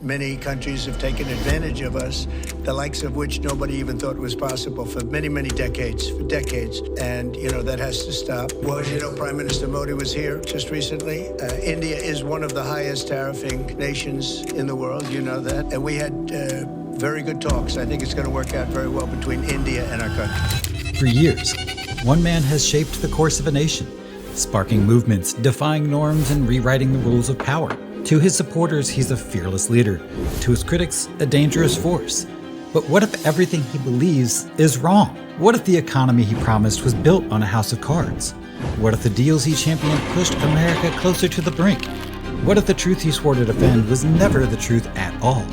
Many countries have taken advantage of us, the likes of which nobody even thought was possible for many, many decades, And, that has to stop. Well, as you know, Prime Minister Modi was here just recently. India is one of the highest tariffing nations in the world, you know that. And we had very good talks. I think it's going to work out very well between India and our country. For years, one man has shaped the course of a nation, sparking movements, defying norms, and rewriting the rules of power. To his supporters, he's a fearless leader. To his critics, a dangerous force. But what if everything he believes is wrong? What if the economy he promised was built on a house of cards? What if the deals he championed pushed America closer to the brink? What if the truth he swore to defend was never the truth at all?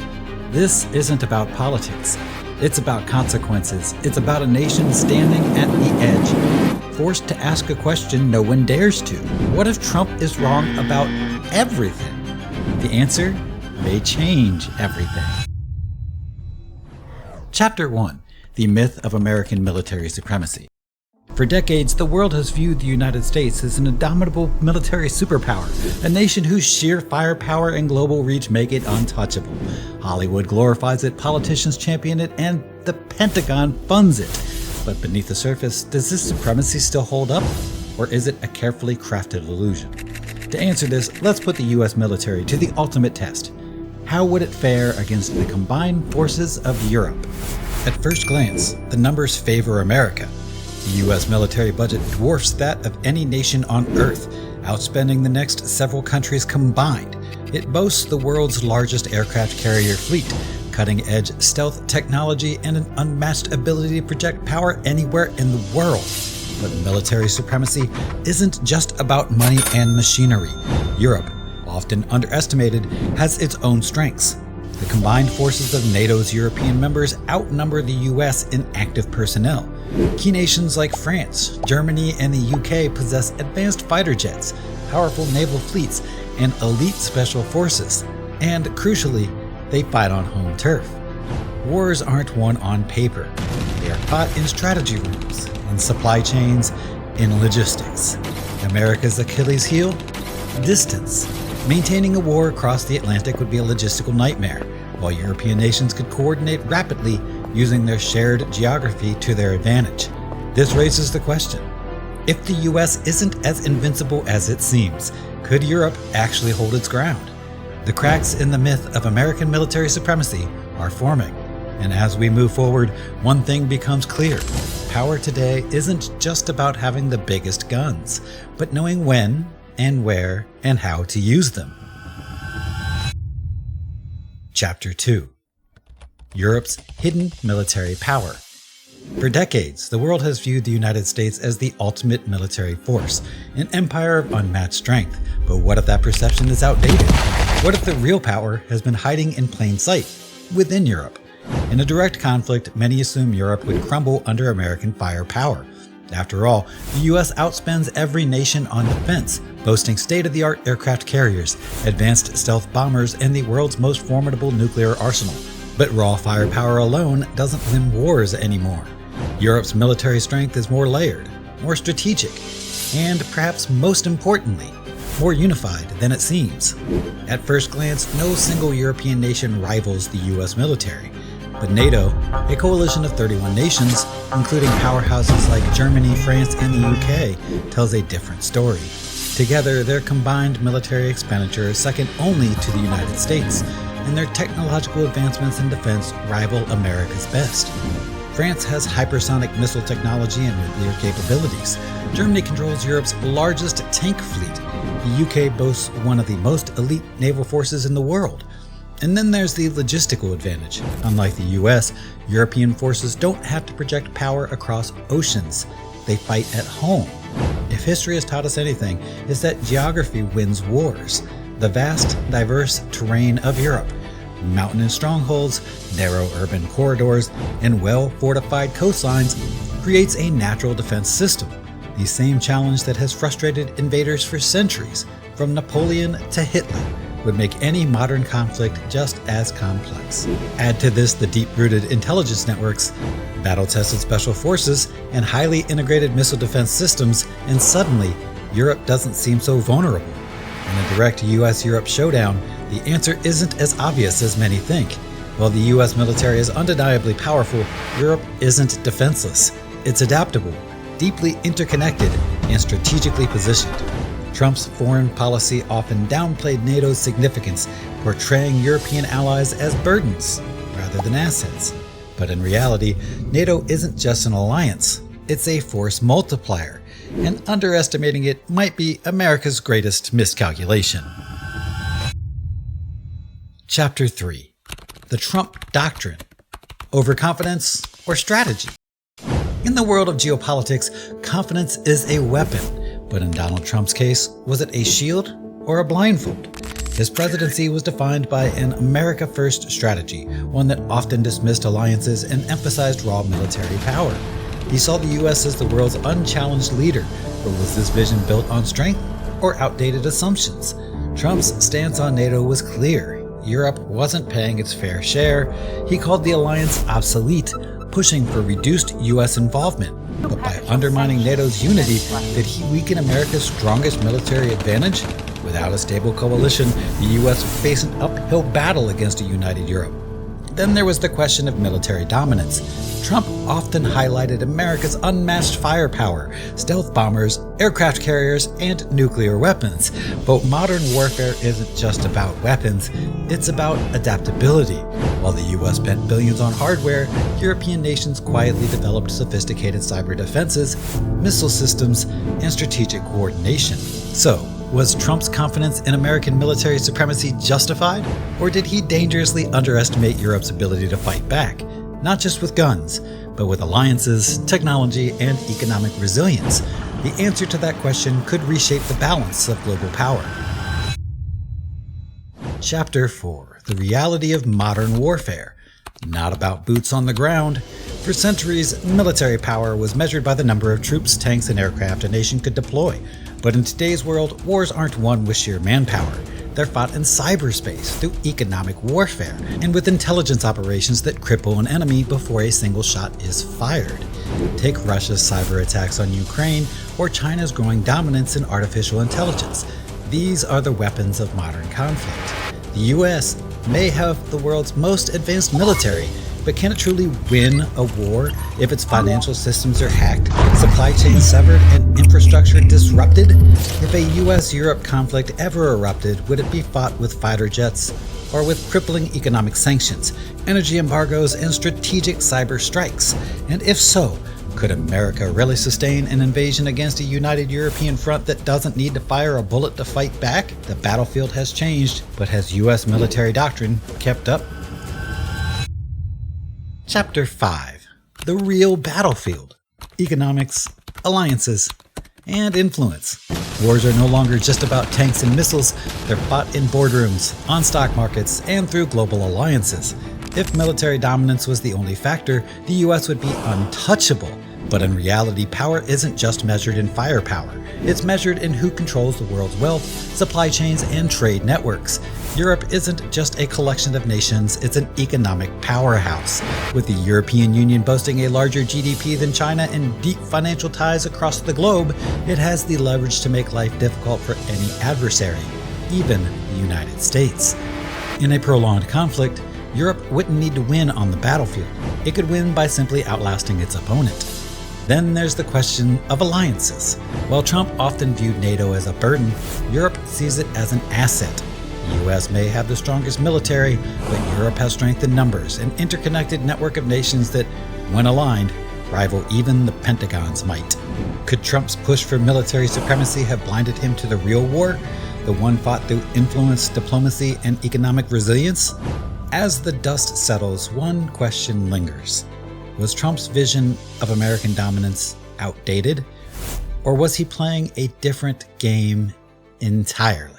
This isn't about politics. It's about consequences. It's about a nation standing at the edge, forced to ask a question no one dares to. What if Trump is wrong about everything? The answer may change everything. Chapter 1. The Myth of American Military Supremacy. For decades, the world has viewed the United States as an indomitable military superpower, a nation whose sheer firepower and global reach make it untouchable. Hollywood glorifies it, politicians champion it, and the Pentagon funds it. But beneath the surface, does this supremacy still hold up? Or is it a carefully crafted illusion? To answer this, let's put the US military to the ultimate test. How would it fare against the combined forces of Europe? At first glance, the numbers favor America. The US military budget dwarfs that of any nation on Earth, outspending the next several countries combined. It boasts the world's largest aircraft carrier fleet, cutting-edge stealth technology, and an unmatched ability to project power anywhere in the world. But military supremacy isn't just about money and machinery. Europe, often underestimated, has its own strengths. The combined forces of NATO's European members outnumber the US in active personnel. Key nations like France, Germany, and the UK possess advanced fighter jets, powerful naval fleets, and elite special forces. And crucially, they fight on home turf. Wars aren't won on paper. They are fought in strategy rooms, in supply chains, in logistics. America's Achilles heel? Distance. Maintaining a war across the Atlantic would be a logistical nightmare, while European nations could coordinate rapidly using their shared geography to their advantage. This raises the question: if the US isn't as invincible as it seems, could Europe actually hold its ground? The cracks in the myth of American military supremacy are forming. And as we move forward, one thing becomes clear. Power today isn't just about having the biggest guns, but knowing when and where and how to use them. Chapter 2. Europe's hidden military power. For decades, the world has viewed the United States as the ultimate military force, an empire of unmatched strength. But what if that perception is outdated? What if the real power has been hiding in plain sight, within Europe? In a direct conflict, many assume Europe would crumble under American firepower. After all, the US outspends every nation on defense, boasting state-of-the-art aircraft carriers, advanced stealth bombers, and the world's most formidable nuclear arsenal. But raw firepower alone doesn't win wars anymore. Europe's military strength is more layered, more strategic, and perhaps most importantly, more unified than it seems. At first glance, no single European nation rivals the US military. But NATO, a coalition of 31 nations, including powerhouses like Germany, France, and the UK, tells a different story. Together, their combined military expenditure is second only to the United States, and their technological advancements in defense rival America's best. France has hypersonic missile technology and nuclear capabilities. Germany controls Europe's largest tank fleet. The UK boasts one of the most elite naval forces in the world. And then there's the logistical advantage. Unlike the US, European forces don't have to project power across oceans. They fight at home. If history has taught us anything, it's that geography wins wars. The vast, diverse terrain of Europe, mountainous strongholds, narrow urban corridors, and well-fortified coastlines creates a natural defense system. The same challenge that has frustrated invaders for centuries, from Napoleon to Hitler, would make any modern conflict just as complex. Add to this the deep-rooted intelligence networks, battle-tested special forces, and highly integrated missile defense systems, and suddenly, Europe doesn't seem so vulnerable. In a direct US-Europe showdown, The answer isn't as obvious as many think. While the US military is undeniably powerful, Europe isn't defenseless. It's adaptable, deeply interconnected, and strategically positioned. Trump's foreign policy often downplayed NATO's significance, portraying European allies as burdens rather than assets. But in reality, NATO isn't just an alliance, it's a force multiplier, and underestimating it might be America's greatest miscalculation. Chapter 3. The Trump Doctrine. Overconfidence or strategy? In the world of geopolitics, confidence is a weapon, but in Donald Trump's case, was it a shield or a blindfold? His presidency was defined by an America First strategy, one that often dismissed alliances and emphasized raw military power. He saw the US as the world's unchallenged leader, but was this vision built on strength or outdated assumptions? Trump's stance on NATO was clear. Europe wasn't paying its fair share. He called the alliance obsolete, pushing for reduced US involvement. But by undermining NATO's unity, did he weaken America's strongest military advantage? Without a stable coalition, the US would face an uphill battle against a united Europe. Then there was the question of military dominance. Trump often highlighted America's unmatched firepower, stealth bombers, aircraft carriers, and nuclear weapons. But modern warfare isn't just about weapons, it's about adaptability. While the US spent billions on hardware, European nations quietly developed sophisticated cyber defenses, missile systems, and strategic coordination. So, was Trump's confidence in American military supremacy justified, or did he dangerously underestimate Europe's ability to fight back? Not just with guns, but with alliances, technology, and economic resilience. The answer to that question could reshape the balance of global power. Chapter 4. The Reality of Modern Warfare. Not about boots on the ground. For centuries, military power was measured by the number of troops, tanks, and aircraft a nation could deploy. But in today's world, wars aren't won with sheer manpower. They're fought in cyberspace, through economic warfare, and with intelligence operations that cripple an enemy before a single shot is fired. Take Russia's cyber attacks on Ukraine, or China's growing dominance in artificial intelligence. These are the weapons of modern conflict. The US may have the world's most advanced military, but can it truly win a war if its financial systems are hacked, supply chains severed, and infrastructure disrupted? If a US-Europe conflict ever erupted, would it be fought with fighter jets or with crippling economic sanctions, energy embargoes, and strategic cyber strikes? And if so, could America really sustain an invasion against a united European front that doesn't need to fire a bullet to fight back? The battlefield has changed, but has US military doctrine kept up? Chapter 5. The Real Battlefield. Economics, Alliances, and Influence. Wars are no longer just about tanks and missiles. They're fought in boardrooms, on stock markets, and through global alliances. If military dominance was the only factor, the US would be untouchable. But in reality, power isn't just measured in firepower. It's measured in who controls the world's wealth, supply chains, and trade networks. Europe isn't just a collection of nations, it's an economic powerhouse. With the European Union boasting a larger GDP than China and deep financial ties across the globe, it has the leverage to make life difficult for any adversary, even the United States. In a prolonged conflict, Europe wouldn't need to win on the battlefield. It could win by simply outlasting its opponent. Then there's the question of alliances. While Trump often viewed NATO as a burden, Europe sees it as an asset. The US may have the strongest military, but Europe has strength in numbers, an interconnected network of nations that, when aligned, rival even the Pentagon's might. Could Trump's push for military supremacy have blinded him to the real war, the one fought through influence, diplomacy, and economic resilience? As the dust settles, one question lingers. Was Trump's vision of American dominance outdated, or was he playing a different game entirely?